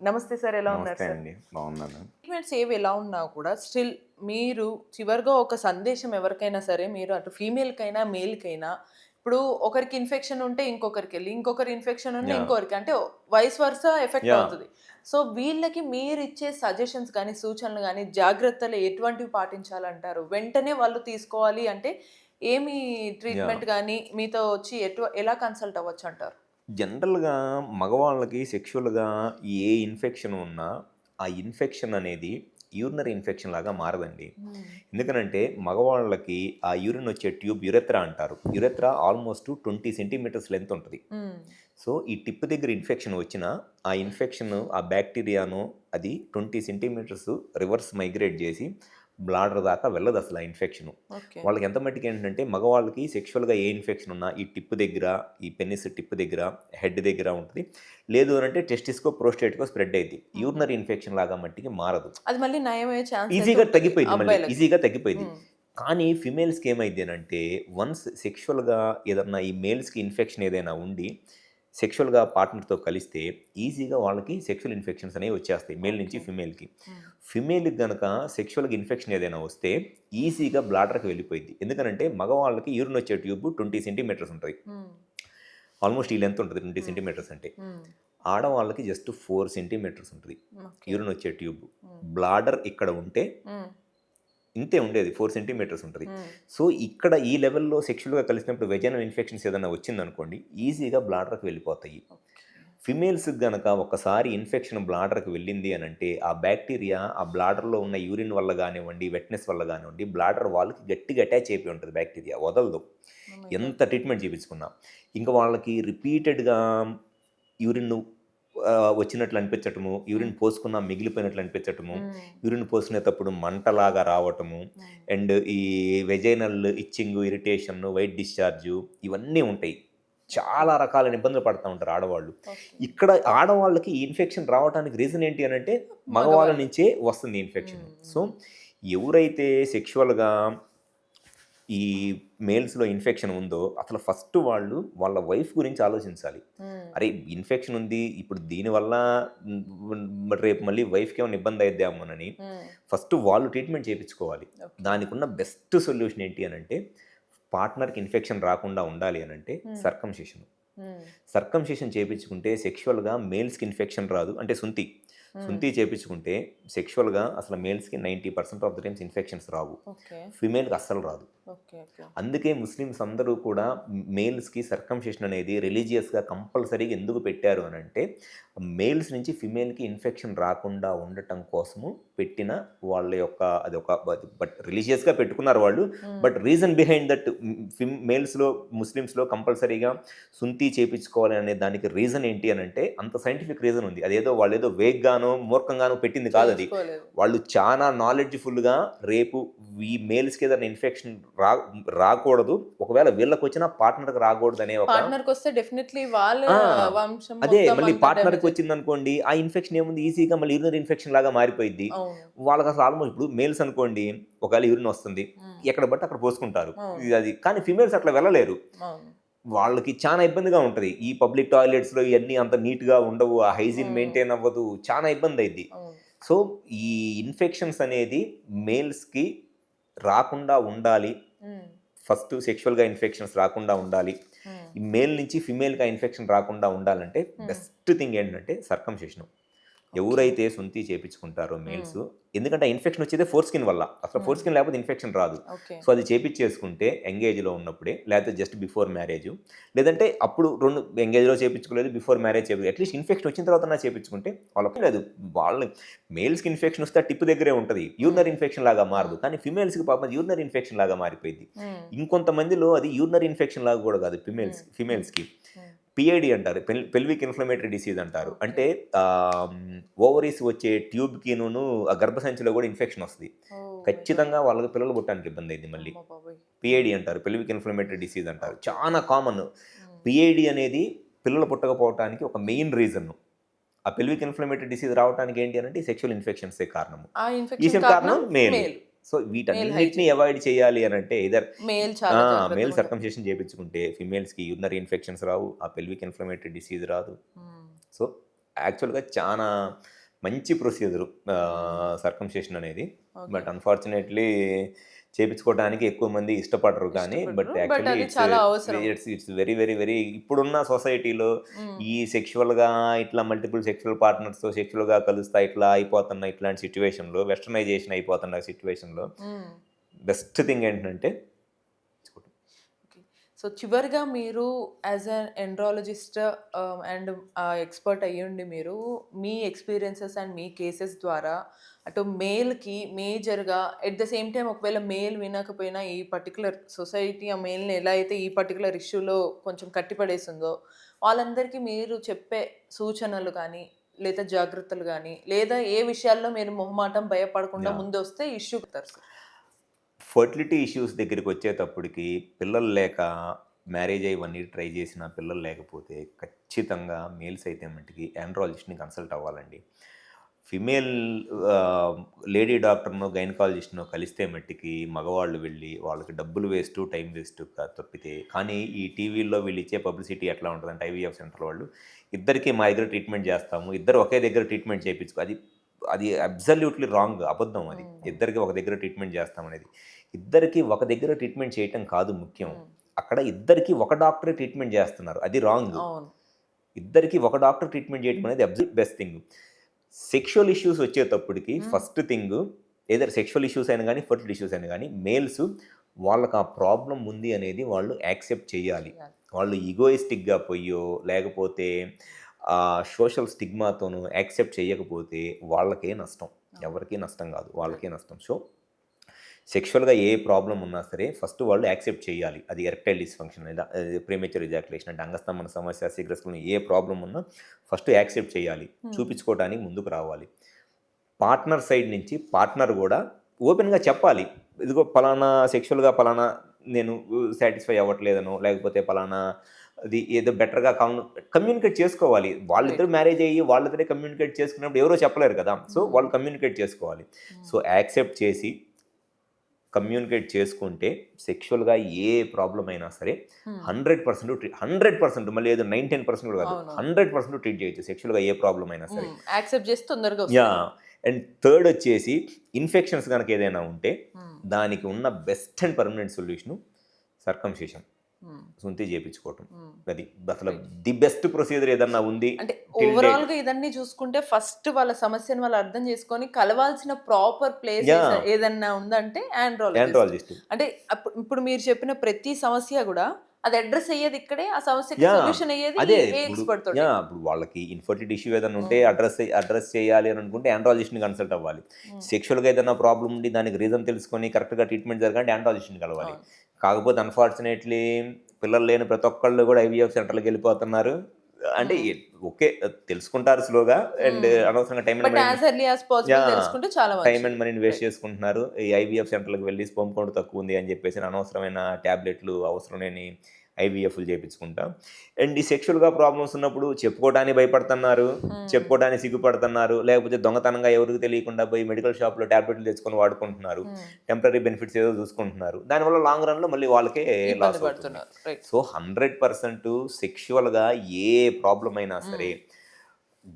నమస్తే సార్. ఎలా ఉన్నారు నమస్తే సార్? అండి. బాగున్నాను. ట్రీట్మెంట్స్ ఏవి ఎలా ఉన్నా కూడా స్టిల్ మీరు చివరిగా ఒక సందేశం ఎవరికైనా సరే మీరు అటు ఫీమేల్‌కైనా, మేల్‌కైనా ఇప్పుడు ఒకరికి ఇన్ఫెక్షన్ ఉంటే ఇంకొకరికెళ్ళి, ఇంకొకరి ఇన్ఫెక్షన్ ఉన్న యాహ్! ఇంకొకరికి అంటే వైస్ వర్సా ఎఫెక్ట్ యాహ్! అవుతది. సో, వీళ్ళకి మీరిచ్చే సజెషన్స్ గాని, సూచనలు గాని, జాగ్రత్తలు ఎటువంటివి పాటించాలంటారు? వెంటనే వాళ్ళు తీసుకోవాలి అంటే ఏమి యాహ్! ట్రీట్మెంట్ గాని మీతో వచ్చి ఎలా కన్సల్ట్ అవ్వచ్చంటారు? జనరల్‌గా మగవాళ్ళకి సెక్సువల్‌గా ఏ ఇన్ఫెక్షన్ ఉన్నా, ఆ ఇన్ఫెక్షన్ అనేది యూరినరీ ఇన్ఫెక్షన్ లాగా మారదండి. హ్మ్. ఎందుకనంటే మగవాళ్ళకి ఆ యూరిన్ వచ్చే ట్యూబ్ యురెత్రా అంటారు. యురెత్రా ఆల్‌మోస్ట్ 20 సెంటీమీటర్స్ లెంత్ ఉంటది. హ్మ్. సో, ఈ టిప్ దగ్గర ఇన్ఫెక్షన్ వచ్చినా, ఆ ఇన్ఫెక్షన్ ఆ బాక్టీరియాను అది 20 సెంటీమీటర్స్ రివర్స్ మైగ్రేట్ చేసి బ్లాడర్ దాకా వెళ్ళదసల ఆ ఇన్ఫెక్షను. ఓకే. వాళ్ళకి ఎంత మట్టుకేంటంటే మగవాళ్ళకి సెక్షువల్‌గా ఏ ఇన్ఫెక్షన్ ఉన్నా ఈ టిప్ దగ్గర, ఈ పెనిస్ టిప్ దగ్గర, హెడ్ దగ్గర ఉంటది. లేదు అనంటే టెస్టిస్‌కో, ప్రోస్టేట్‌కో స్ప్రెడ్ అయిద్ది. హుహు. యూరినరీ ఇన్ఫెక్షన్ లాగా మట్టికి మారదు. అది మళ్ళీ నయమయ్యే ఛాన్స్ అయితే ఈజీగా ఉంటది తగ్గిపోయిద్ది మళ్ళీ. అబ్బాయిలకి. ఈజీగా తగ్గిపోయిద్ది. హ్మ్. కానీ ఫిమేల్స్‌కి ఏమైద్ది అనంటే వన్స్ సెక్షువల్‌గా ఏదన్నా ఈ మేల్స్‌కి ఇన్ఫెక్షన్ ఏదైనా ఉండి, సెక్షువల్‌గా పార్ట్నర్‌తో కలిస్తే ఈజీగా వాళ్ళకి సెక్షువల్ ఇన్ఫెక్షన్స్ అనేవి వచ్చేస్తాయి. మేల్ నుంచి ఓకే. ఫిమేల్‌కి. హ్మ్. ఫిమేల్‌కి గనక సెక్షువల్‌గా ఇన్ఫెక్షన్ ఏదైనా వస్తే ఈజీగా బ్లాడర్‌కి వెళ్ళిపోయిద్ది. ఎందుకనంటే మగవాళ్ళకి యూరిన్ వచ్చే ట్యూబ్ 20 సెంటీమీటర్స్ ఉంటది. హ్మ్. ఆల్‌మోస్ట్ ఈ లెంత్ ఉంటది 20 హ్మ్. సెంటీమీటర్స్ అంటే. హ్మ్. ఆడవాళ్ళకి జస్ట్ 4 సెంటీమీటర్స్ ఉంటది. ఓకే. యూరిన్ వచ్చే ట్యూబ్. హ్మ్. బ్లాడర్ ఇక్కడ ఉంటే హ్మ్. ఇంతే ఉండేది. 4 సెంటీమీటర్స్ ఉంటది. హ్మ్. సో, ఇక్కడ ఈ లెవెల్‌లో సెక్షువల్‌గా కలిసినప్పుడు వెజైనల్ ఇన్ఫెక్షన్స్ ఏదైనా వచ్చిందనుకోండి, ఈజీగా బ్లాడర్‌కి వెళ్ళిపోతాయి. ఓకే. ఫిమేల్స్‌కి గనక ఒకసారి ఇన్ఫెక్షన్ బ్లాడర్‌కి వెళ్ళింది అనంటే, ఆ బాక్టీరియా ఆ బ్లాడర్‌లో ఉన్న యూరిన్ వల్ల గానివ్వండి, వెట్‌నెస్ వల్ల గానివ్వండి, బ్లాడర్ వాల్‌కి గట్టిగా అటాచ్ అయిపోయి ఉంటది బాక్టీరియా. వదలదు. Oh my God! ఎంత ట్రీట్మెంట్ చేపించుకున్నా. ఇంక వాళ్ళకి రిపీటెడ్‌గా యూరిన్ వచ్చినట్లు అనిపించటము, హ్మ్. యూరిన్ పోసుకున్నా మిగిలిపోయినట్లు అనిపించటము, హ్మ్. యూరిన్ పోసుకునేటప్పుడు మంటలాగా రావటము, హ్మ్. అండ్ ఈ vaginal itching, irritation, white discharge ఇవన్నీ ఉంటాయి. ఓకే. చాలా రకాలైన ఇబ్బందులు పడతా ఉంటారు ఆడవాళ్ళు. ఓకే. ఇక్కడ ఆడవాళ్ళకి ఈ ఇన్ఫెక్షన్ రావటానికి రీజన్ ఏంటి అనంటే, మగవాళ్ళ మగవాళ్ళు. నుంచే వస్తుంది ఈ ఇన్ఫెక్షన్. హ్మ్. సో, హ్మ్. ఎవరైతే సెక్షువల్‌గా ఈ మేల్స్‌లో ఇన్ఫెక్షన్ ఉందో, అసలు ఫస్ట్ వాళ్ళు వాళ్ళ వైఫ్ గురించి ఆలోచించాలి. హ్మ్. అరే! ఇన్ఫెక్షన్ ఉంది. ఇప్పుడు దీనివల్ల మరి రేపు మళ్ళీ వైఫ్‌కేమైనా ఇబ్బంది అయిద్దేమోనని హ్మ్. ఫస్ట్ వాళ్ళు ట్రీట్మెంట్ చేపించుకోవాలి. ఓకే. దానికున్న బెస్ట్ సొల్యూషన్ ఏంటి అనంటే, పార్ట్నర్‌కి ఇన్ఫెక్షన్ రాకుండా ఉండాలి అనంటే హ్మ్. సర్కంసిషన్. హ్మ్. సర్కంసిషన్ చేపించుకుంటే సెక్షువల్‌గా మేల్స్‌కి ఇన్ఫెక్షన్ రాదు. అంటే సుంతి. హ్మ్. సుంతి చేపించుకుంటే సెక్షువల్‌గా అసలు మేల్స్‌కి 90% ఆఫ్ ద టైమ్స్ ఇన్ఫెక్షన్స్ రావు. ఓకే. ఫీమేల్‌కి అస్సలు రాదు. ఓకే. ఓకే. అందుకే ముస్లిమ్స్ అందరూ కూడా మేల్స్‌కి సర్కంసిషన్ అనేది రిలీజియస్‌గా కంపల్సరీగా ఎందుకు పెట్టారు అనంటే, మేల్స్ నుంచి ఫీమేల్‌కి ఇన్ఫెక్షన్ రాకుండా ఉండటం కోసము పెట్టిన వాళ్ళ యొక్క అదొక బట్ రిలీజియస్‌గా పెట్టుకున్నారు వాళ్ళు. హ్మ్. బట్ రీజన్ బిహైండ్ దట్ మేల్స్‌లో, ముస్లిమ్స్‌లో కంపల్సరీగా సుంతి చేపించుకోవాలి అనే దానికి రీజన్ ఏంటి అనంటే, అంత సైంటిఫిక్ రీజన్ ఉంది. అదేదో వాళ్ళేదో వేగ్గానో, మూర్ఖంగానో పెట్టింది కాదది. చేయించుకోలేదు. వాళ్ళు చానా నాలెడ్జ్‌ఫుల్‌గా రేపు ఈ మేల్స్‌కి ఏదైనా ఇన్ఫెక్షన్ రా రాకూడదు. ఒకవేళ వీళ్ళకొచ్చినా పార్ట్నర్‌కి రాకూడదనే ఒక పార్ట్నర్‌కొస్తే డెఫినైట్‌లీ వాళ్ళ ఆ! వంశం అదే మొత్తం మళ్ళీ అంతా డ్యామేజ్ అయితది. పార్ట్నర్‌కొచ్చిందనుకోండి, ఆ ఇన్ఫెక్షన్ ఏముంది ఈజీగా మళ్ళీ యూరినరీ ఇన్ఫెక్షన్ లాగా మారిపోయిద్ది. అవును. వాళ్ళకసలు ఆల్‌మోస్ట్ ఇప్పుడు మేల్స్ అనుకోండి, ఒకవేళ యూరిన్ వస్తుంది. హ్మ్. ఎక్కడ పడితే అక్కడ పోసుకుంటారు. అవును. ఇది అది. కానీ ఫీమేల్స్ అట్లా వెళ్ళలేరు. అవును. వాళ్ళకి చానా ఇబ్బందిగా ఉంటది. ఈ పబ్లిక్ టాయిలెట్స్‌లో ఇయన్నీ అంత నీట్‌గా ఉండవు. ఆ హైజీన్ హ్మ్. మెయింటైన్ అవ్వదు. చానా ఇబ్బందయిద్ది. అవును. సో, ఈ ఇన్ఫెక్షన్స్ అనేది మేల్స్‌కి రాకుండా ఉండాలి. హ్మ్. ఫస్ట్ సెక్షువల్‌గా ఇన్ఫెక్షన్స్ రాకుండా ఉండాలి. హ్మ్. ఈ మేల్ నుంచి ఫీమేల్‌కి ఆ ఇన్ఫెక్షన్ రాకుండా ఉండాలంటే హ్మ్. బెస్ట్ థింగ్ ఏంటంటే సర్కంసిషన్. ఓకే. ఎవరైతే సుంతి చేపించుకుంటారో హ్మ్. మేల్స్ ఎందుకంటే ఆ ఇన్ఫెక్షన్ వచ్చేదే ఫోర్ స్కిన్ వల్ల. అసలు ఫోర్ హ్మ్. స్కిన్ లేకపోతే ఇన్ఫెక్షన్ రాదు. ఓకే. సో, అది చేపిచ్చేసుకుంటే యంగేజ్‌లో ఉన్నప్పుడే లేకపోతే జస్ట్ బిఫోర్ మ్యారేజు. లేదంటే అప్పుడు 2 యంగేజ్‌లో చేపించుకోలేదు. బిఫోర్ మ్యారేజ్ అట్‌లీస్ట్ ఇన్ఫెక్షన్ వచ్చిన తర్వాతన్నా చేపించుకుంటే వాళ్ళకి లేదు. వాళ్ళని మేల్స్‌కి ఇన్ఫెక్షన్ వస్తే ఆ టిప్ దగ్గరే ఉంటది. హ్మ్. యూరినరీ ఇన్ఫెక్షన్ లాగా మారదు. హ్మ్. కానీ ఫీమేల్స్‌కి పాపం యూరినరీ ఇన్ఫెక్షన్ లాగా మారిపోయిద్ది. హ్మ్. ఇంకొంతమందిలో అది యూరినరీ ఇన్ఫెక్షన్ లాగా కూడా కాదు హ్మ్. హ్మ్. ఫీమేల్స్‌కి. హ్మ్. పీఐడీ అంటారు. పెల్విక్ ఇన్‌ఫ్లమేటరీ డిసీజ్ అంటారు. ఓకే. అంటే ఓవరీస్ వచ్చే ట్యూబ్‌కిను ఆ గర్భసంచిలో కూడా ఇన్ఫెక్షన్ వస్తది. Oh my God! ఖచ్చితంగా వాళ్ళకి పిల్లలు పుట్టడానికి ఇబ్బందయిద్ది మళ్ళీ. అమ్మ బాబోయ్! హ్మ్. పీఐడీ అంటారు. పెల్విక్ ఇన్‌ఫ్లమేటరీ డిసీజ్ అంటారు. ఓకే. ఓకే. చాలా కామన్. హ్మ్. పీఐడీ అనేది పిల్లలు పుట్టకపోవటానికి ఒక మెయిన్ రీజన్. ఆ పెల్విక్ ఇన్‌ఫ్లమేటరీ డిసీజ్ రావటానికి ఏంటి అనంటే ఈ సెక్షువల్ ఇన్ఫెక్షన్సే కారణము. ఆ ఈ ఇన్ఫెక్షన్ కారణం కారణం మేలు. మేల్. సో, మేల్ వీటన్నిటిని హైజీన్. అవాయిడ్ చేయాలి అనంటే ఐదర్ మేల్ ఆ! చాలా మేల్ జాగ్రత్తగుండాలి. సర్కంసిషన్ చేపించుకుంటే ఫీమేల్స్‌కి యూరినరీ ఇన్ఫెక్షన్స్ రావు. ఆ పెల్విక్ ఇన్‌ఫ్లమేటరీ డిసీజ్ రాదు. హ్మ్. సో, యాక్చువల్‌గా చానా మంచి ప్రొసీజరు సర్కంసిషన్ అనేది. ఓకే. బట్ అన్‌ఫార్చునేట్‌లీ చేపించుకోవడానికి ఎక్కువ మంది ఇష్టపడరు కానీ, బట్ ఇష్టపడరు. బట్ యాక్చువల్లీ అది చాలా అవసరం. ఇట్స్ వెరీ, వెరీ, వెరీ ఇప్పుడున్న సొసైటీలో హ్మ్. ఈ సెక్షువల్‌గా ఇట్లా మల్టిపుల్ సెక్షువల్ పార్ట్నర్స్‌తో సెక్షువల్‌గా కలుస్తా ఇట్లా అయిపోతున్న ఇట్లాంటి సిట్యుయేషన్‌లో వెస్టర్నైజేషన్ అయిపోతున్న సిట్యుయేషన్‌లో హ్మ్. బెస్ట్ థింగ్ ఏంటంటే ఓకే. సో, చివరిగా మీరు as an andrologist and expert అయ్యుండి మీరు మీ ఎక్స్‌పీరియన్సెస్ అండ్ మీ కేసెస్ ద్వారా అటు మేల్‌కి మేజర్‌గా ఎట్ ద సేమ్ టైమ్ ఒకవేళ మేల్ వినకపోయినా ఈ పర్టిక్యులర్ సొసైటీ ఆ మేల్‌ని ఎలా అయితే ఈ పర్టిక్యులర్ ఇష్యూలో కొంచెం కట్టిపడేసిందో, వాళ్ళందరికీ మీరు చెప్పే సూచనలు గానీ, లేదా జాగ్రత్తలు గానీ, లేదా ఏ విషయాల్లో మీరు మొహమాటం భయపడకుండా యాహ్! ముందొస్తే ఇష్యూ చెప్తారు సార్? ఫర్టిలిటీ ఇష్యూస్ దగ్గరికొచ్చేటప్పటికి పిల్లలు లేక మ్యారేజ్ అయ్యి 1 ఇయర్ ట్రై చేసిన పిల్లలు లేకపోతే ఖచ్చితంగా మేల్స్ అయితే మట్టికి ఆండ్రాలజిస్ట్‌ని కన్సల్ట్ అవ్వాలండి. ఫిమేల్ లేడీ డాక్టర్‌నో, గైనకాలజిస్ట్‌నో కలిస్తే మట్టికి మగవాళ్ళు వెళ్ళి వాళ్ళకి డబ్బులు వేస్టు, టైం వేస్టు తప్పితే కానీ ఈ టీవీల్లో వీళ్ళిచ్చే పబ్లిసిటీ ఎట్లా ఉంటదంటే ఐవీఎఫ్ సెంటర్ వాళ్ళు ఇద్దరికీ మా దగ్గర ట్రీట్మెంట్ చేస్తాము. ఇద్దరు ఒకే దగ్గర ట్రీట్మెంట్ చేపించుకో అది అది అబ్సల్యూట్‌లీ రాంగ్. అబద్ధం అది. హ్మ్. ఇద్దరికి ఒక దగ్గర ట్రీట్మెంట్ చేస్తామనేది. ఇద్దరికి ఒక దగ్గర ట్రీట్మెంట్ చేయటం కాదు ముఖ్యం. హ్మ్. అక్కడ ఇద్దరికి ఒక డాక్టరే ట్రీట్మెంట్ చేస్తున్నారు. అది రాంగ్. అవును. ఇద్దరికి ఒక డాక్టర్ ట్రీట్మెంట్ చేయడం అనేది absolute best thing. Sexual issues వచ్చేటప్పటికి హ్మ్. First thing either sexual issues అయినా గానీ, ఫర్టిలిటీ ఇష్యూస్ అయినా గానీ మేల్స్ వాళ్ళకి ఆ ప్రాబ్లమ్ ఉంది అనేది వాళ్ళు యాక్సెప్ట్ చేయాలి. చేయాలి. వాళ్ళు ఈగోయిస్టిక్‌గా పొయ్యో లేకపోతే సోషల్ స్టిగ్మాతోనో యాక్సెప్ట్ చేయకపోతే వాళ్ళకే నష్టం. అవును. ఎవరికీ నష్టం గాదు. రైట్. వాళ్ళకే నష్టం. సో, సెక్షువల్‌గా ఏ ప్రాబ్లమ్ ఉన్నా సరే ఫస్ట్ వాళ్ళు యాక్సెప్ట్ చేయాలి. అది ఎరెక్టైల్ డిస్‌ఫంక్షన్ లేదా ప్రీమెచ్యూర్ ఎజాక్యులేషన్ అంటే అంగస్తంభన సమస్య, శీఘ్రస్ఖలనం ఏ ప్రాబ్లమ్ ఉన్నా ఫస్ట్ యాక్సెప్ట్ చేయాలి. హ్మ్. చూపించుకోవడానికి ముందుకు రావాలి. పార్ట్నర్ సైడ్ నుంచి పార్ట్నర్ గూడా ఓపెన్‌గా చెప్పాలి. ఇదిగో పలానా సెక్షువల్‌గా పలానా నేను సాటిస్ఫై అవ్వట్లేదనో, లేకపోతే పలానా అది ఏదో బెటర్‌గా కమ్యూనికేట్ చేసుకోవాలి. రైట్. వాళ్ళిద్దరూ మ్యారేజ్ అయ్యి వాళ్ళిద్దరే కమ్యూనికేట్ చేసుకున్నప్పుడు ఎవరో చెప్పలేరు కదా! సో, హ్మ్. వాళ్ళు కమ్యూనికేట్ చేసుకోవాలి. సో, హ్మ్. యాక్సెప్ట్ చేసి కమ్యూనికేట్ చేసుకుంటే సెక్షువల్‌గా ఏ ప్రాబ్లమ్ అయినా సరే హ్మ్. 100% మళ్ళీ ఏదో 99% కూడా కాదు. అవునవును. 100% ట్రీట్ చేయొచ్చు సెక్షువల్‌గా ఏ ప్రాబ్లమ్ అయినా సరే. యాక్సెప్ట్ చేసి తొందరగా వస్తాయి. యాహ్! అండ్ థర్డ్ వచ్చేసి ఇన్ఫెక్షన్స్ గనక ఏదైనా ఉంటే హ్మ్. దానికి ఉన్న best and permanent solution circumcision. హ్మ్. సుంతి చేపించుకోవటం. హ్మ్. అది అసలు రైట్. ది బెస్ట్ ప్రొసీజర్ ఏదన్నా ఉంది అంటే టిల్ డేట్. ఓవరాల్‌గా ఇదన్నీ చూసుకుంటే ఫస్ట్ వాళ్ళ సమస్యను వాళ్ళు అర్థం చేసుకొని కలవాల్సిన ప్రాపర్ ప్లేస్ యాహ్! ఏదన్నా ఉందంటే ఆండ్రాలజిస్ట్. ఆండ్రాలజిస్ట్. అంటే ఇప్పుడు మీరు చెప్పిన ప్రతి సమస్య గూడా అది అడ్రెస్ అయ్యేది ఇక్కడే. ఆ సమస్యకి యాహ్! సొల్యూషన్ అయ్యేది అదే ఏ ఇప్పుడు ఎక్స్‌పర్ట్ తోటే. యాహ్! ఇప్పుడు వాళ్ళకి ఇన్‌ఫర్టిలిటీ ఇష్యూ ఏదైనా ఉంటే హ్మ్. అడ్రెస్ చేయాలి అని అనుకుంటే ఆండ్రాలజిస్ట్‌ని కన్సల్ట్ అవ్వాలి. హ్మ్. సెక్షువల్‌గా ఏదైనా ప్రాబ్లమ్ ఉండి దానికి రీజన్ తెలుసుకొని కరెక్ట్‌గా ట్రీట్మెంట్ జరగాలంటే ఆండ్రాలజిస్ట్‌ని కలవాలి. అవును. కాకపోతే అన్‌ఫార్చునేట్‌లీ పిల్లలు లేని ప్రతి ఒక్కళ్ళు కూడా ఐవీఎఫ్ సెంటర్‌లకెళ్ళిపోతున్నారు. అంటే హ్మ్. ఓకే. తెలుసుకుంటారు స్లోగా అండ్ హ్మ్. అనవసరంగా టైమ్ అండ్ బట్ మనీని as early as possible yeah! తెలుసుకుంటే చాలా టైమ్ అండ్ మంచిది. మనీని వేస్ట్ రైట్. చేసుకుంటున్నారు. ఈ ఐవీఎఫ్ సెంటర్‌లకి వెళ్లి స్పెర్మ్ కౌంట్ తక్కువుంది అని చెప్పేసి అనవసరమైన టాబ్లెట్‌లు, అవసరం లేని ఐవీఎఫ్‌లు చేపించుకుంటా. అండ్ ఈ సెక్షువల్‌గా ప్రాబ్లమ్స్ ఉన్నప్పుడు చెప్పుకోవడానికి భయపడుతున్నారు. హ్మ్. చెప్పుకోవడానికి సిగ్గుపడుతున్నారు. లేకపోతే దొంగతనంగా ఎవరికీ తెలియకుండా పోయి మెడికల్ షాప్‌లో టాబ్లెట్‌లు తెచ్చుకొని వాడుకుంటున్నారు. హ్మ్. టెంపరరీ బెనిఫిట్స్ ఏదో చూసుకుంటున్నారు. దానివల్ల లాంగ్ రన్‌లో మళ్ళీ వాళ్ళకే ఇబ్బంది లాస్ అవుతుంది. పడుతున్నారు. రైట్. సో, 100% సెక్షువల్‌గా ఏ ప్రాబ్లమ్ అయినా హ్మ్. సరే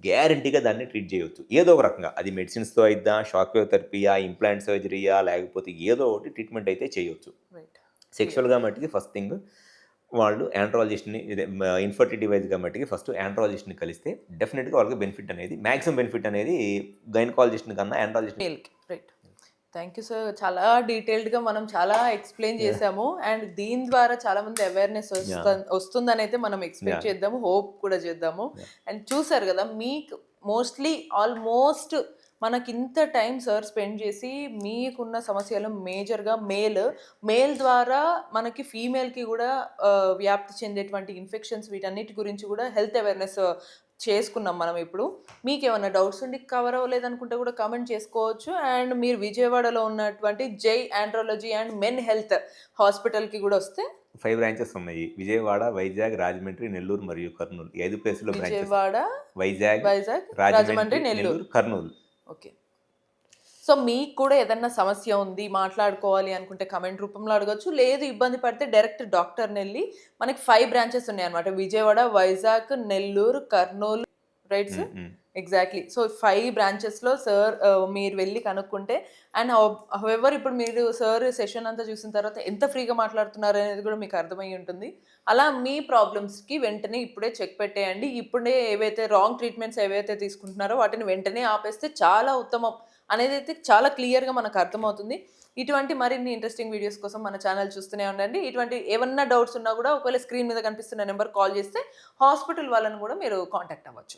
గ్యారంటీగా దాన్ని ట్రీట్ చేయొచ్చు. ఏదో ఒక రకంగా. అది మెడిసిన్స్‌తో అయిద్దా, షాక్ వేవ్ థెరపీయా, ఇంప్లాంట్ సర్జరీయా లేకపోతే ఏదో ఒకటి ట్రీట్మెంట్ అయితే చేయొచ్చు. రైట్. క్లియర్. సెక్షువల్‌గా మట్టికి ఫస్ట్ థింగ్ వాళ్ళు ఆండ్రాలజిస్ట్‌ని ఇన్‌ఫర్టిలిటీ వైస్‌గా మట్టికి ఫస్ట్ ఆండ్రాలజిస్ట్‌ని కలిస్తే డెఫినిట్‌గా వాళ్ళకి బెనిఫిట్ అనేది మాక్సిమం బెనిఫిట్ అనేది గైనకాలజిస్ట్‌ని కన్నా ఆండ్రాలజిస్ట్‌ని మేల్‌కి. రైట్. Thank you sir. చాలా డీటెయిల్డ్‌గా మనం చాలా ఎక్స్‌ప్లెయిన్ యాహ్! చేసాము. అండ్ దీని ద్వారా చాలా మంది అవేర్‌నెస్ యాహ్! వస్తుందనైతే మనం ఎక్స్‌పెక్ట్ యాహ్! చేద్దాము. హోప్ కూడా చేద్దాము. యాహ్! అండ్ చూసారు గదా! మీకు ఆల్మోస్ట్ మనకింత టైమ్ సార్ స్పెండ్ చేసి మీకున్న సమస్యలు మేజర్‌గా మేల్ ద్వారా మనకి ఫీమేల్‌కి గూడా వ్యాప్తి చెందేటువంటి ఇన్ఫెక్షన్స్ వీటన్నిటి గురించి గూడా హెల్త్ అవేర్‌నెస్ చేసుకున్నాం మనం ఇప్పుడు. మీకేమన్నా డౌట్స్ ఉండి కవర్ అవ్వలేదనుకుంటే కూడా కామెంట్ చేసుకోవచ్చు. అండ్ మీరు విజయవాడలో ఉన్నటువంటి జై ఆండ్రాలజీ అండ్ మెన్ హెల్త్ హాస్పిటల్‌కి గూడా వస్తే 5 బ్రాంచెస్ ఉన్నాయి. విజయవాడ, వైజాగ్, రాజమండ్రి, నెల్లూరు మరియు కర్నూలు. ఈ 5 ప్లేసుల్లో branches. Vijayawada, Vizag, Vizag, Rajahmundry, Rajahmundry, Nellore. Nellore, Kurnool. Okay. So, మీకు కూడా ఏదన్నా సమస్య ఉంది, మాట్లాడుకోవాలి అనుకుంటే కామెంట్ రూపంలో అడగొచ్చు. లేదు ఇబ్బంది పడితే డైరెక్ట్ డాక్టర్‌నెళ్లి మనకి 5 బ్రాంచెస్ ఉన్నాయన్నమాట. విజయవాడ, వైజాగ్, నెల్లూరు, కర్నూలు రైట్ హ్మ్. సార్? హ్మ్. ఎగ్జాక్ట్లీ. సో 5 బ్రాంచెస్‌లో సార్ మీరు వెళ్లి కనుక్కుంటే అండ్ హౌఎవర్ ఇప్పుడు మీరు సార్ సెషన్ అంతా చూసిన తర్వాత ఎంత ఫ్రీగా మాట్లాడుతున్నారు అనేది కూడా మీకు అర్థమయ్యి ఉంటుంది. అలా మీ ప్రాబ్లమ్స్‌కి వెంటనే ఇప్పుడే చెక్ పెట్టేయండి. ఇప్పుడే ఏవైతే రాంగ్ ట్రీట్మెంట్స్ ఏవైతే తీసుకుంటున్నారో వాటిని వెంటనే ఆపేస్తే చాలా ఉత్తమం అనేదైతే చాలా క్లియర్‌గా మనకు అర్థమవుతుంది. ఇటువంటి మరిన్ని ఇంట్రెస్టింగ్ వీడియోస్ కోసం మన ఛానల్ చూస్తూనే ఉండండి. ఇటువంటి ఏవన్నా డౌట్స్ ఉన్నా కూడా ఒకవేళ స్క్రీన్ మీద కనిపిస్తున్న నంబర్‌కి కాల్ చేస్తే హాస్పిటల్ వాళ్ళని కూడా మీరు కాంటాక్ట్ అవ్వచ్చు.